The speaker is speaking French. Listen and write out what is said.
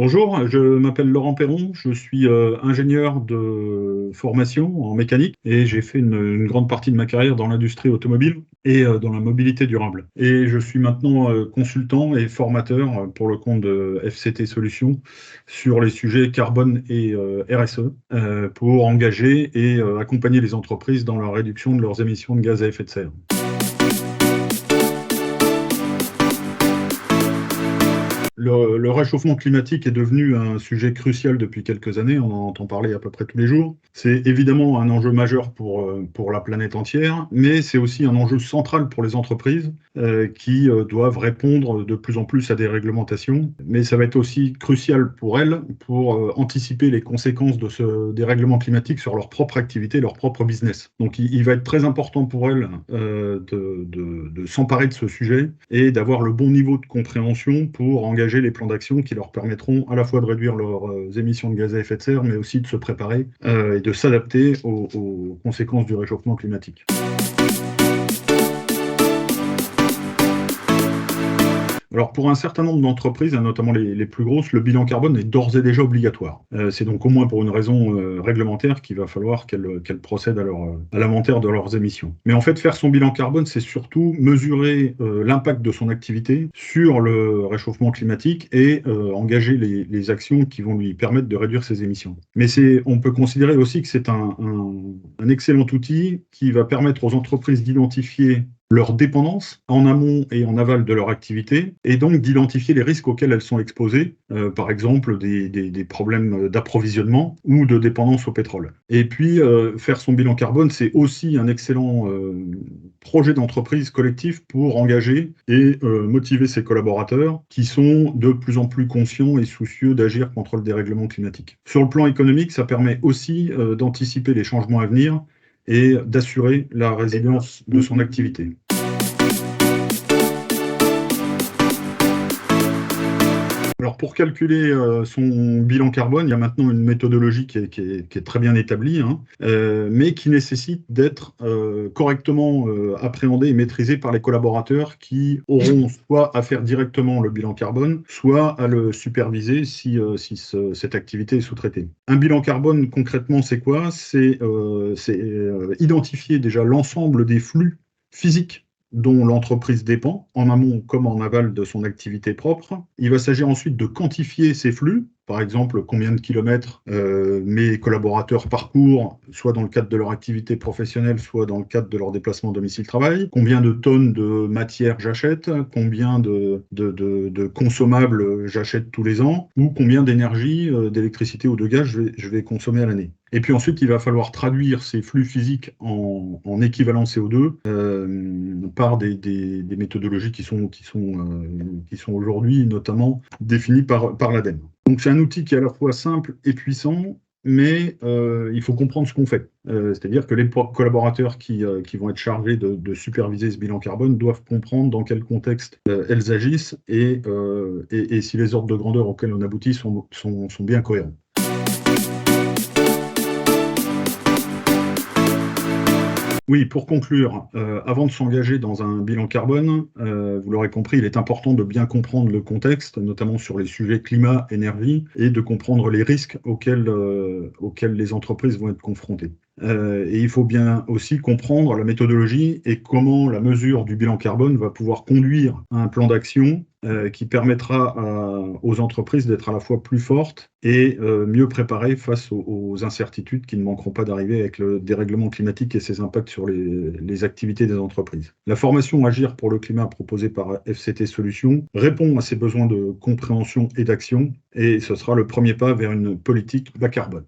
Bonjour, je m'appelle Laurent Perron, je suis ingénieur de formation en mécanique et j'ai fait une grande partie de ma carrière dans l'industrie automobile et dans la mobilité durable. Et je suis maintenant consultant et formateur pour le compte de FCT Solutions sur les sujets carbone et RSE pour engager et accompagner les entreprises dans la réduction de leurs émissions de gaz à effet de serre. Le réchauffement climatique est devenu un sujet crucial depuis quelques années, on en entend parler à peu près tous les jours. C'est évidemment un enjeu majeur pour la planète entière, mais c'est aussi un enjeu central pour les entreprises qui doivent répondre de plus en plus à des réglementations. Mais ça va être aussi crucial pour elles pour anticiper les conséquences de ce dérèglement climatique sur leur propre activité, leur propre business. Donc il va être très important pour elles de s'emparer de ce sujet et d'avoir le bon niveau de compréhension pour engager les plans d'action qui leur permettront à la fois de réduire leurs émissions de gaz à effet de serre, mais aussi de se préparer et de s'adapter aux conséquences du réchauffement climatique. Alors pour un certain nombre d'entreprises, notamment les plus grosses, le bilan carbone est d'ores et déjà obligatoire. C'est donc au moins pour une raison réglementaire qu'il va falloir qu'elles procèdent à l'inventaire de leurs émissions. Mais en fait, faire son bilan carbone, c'est surtout mesurer l'impact de son activité sur le réchauffement climatique et engager les actions qui vont lui permettre de réduire ses émissions. Mais on peut considérer aussi que c'est un excellent outil qui va permettre aux entreprises d'identifier leur dépendance en amont et en aval de leur activité, et donc d'identifier les risques auxquels elles sont exposées, par exemple des problèmes d'approvisionnement ou de dépendance au pétrole. Et puis, faire son bilan carbone, c'est aussi un excellent projet d'entreprise collectif pour engager et motiver ses collaborateurs qui sont de plus en plus conscients et soucieux d'agir contre le dérèglement climatique. Sur le plan économique, ça permet aussi d'anticiper les changements à venir et d'assurer la résilience de son activité. Alors pour calculer son bilan carbone, il y a maintenant une méthodologie qui est très bien établie, mais qui nécessite d'être correctement appréhendée et maîtrisée par les collaborateurs qui auront soit à faire directement le bilan carbone, soit à le superviser si cette activité est sous-traitée. Un bilan carbone, concrètement, c'est quoi? C'est identifier déjà l'ensemble des flux physiques dont l'entreprise dépend, en amont comme en aval de son activité propre. Il va s'agir ensuite de quantifier ces flux, par exemple combien de kilomètres mes collaborateurs parcourent, soit dans le cadre de leur activité professionnelle, soit dans le cadre de leur déplacement domicile-travail, combien de tonnes de matière j'achète, combien de consommables j'achète tous les ans, ou combien d'énergie, d'électricité ou de gaz je vais consommer à l'année. Et puis ensuite, il va falloir traduire ces flux physiques en équivalent CO2 par des méthodologies qui sont aujourd'hui notamment définies par l'ADEME. Donc c'est un outil qui est à la fois simple et puissant, mais il faut comprendre ce qu'on fait. C'est-à-dire que les collaborateurs qui vont être chargés de superviser ce bilan carbone doivent comprendre dans quel contexte elles agissent et si les ordres de grandeur auxquels on aboutit sont bien cohérents. Oui, pour conclure, avant de s'engager dans un bilan carbone, vous l'aurez compris, il est important de bien comprendre le contexte, notamment sur les sujets climat, énergie, et de comprendre les risques auxquels les entreprises vont être confrontées. Et il faut bien aussi comprendre la méthodologie et comment la mesure du bilan carbone va pouvoir conduire à un plan d'action qui permettra aux entreprises d'être à la fois plus fortes et mieux préparées face aux incertitudes qui ne manqueront pas d'arriver avec le dérèglement climatique et ses impacts sur les activités des entreprises. La formation Agir pour le climat proposée par FCT Solutions répond à ces besoins de compréhension et d'action, et ce sera le premier pas vers une politique bas carbone.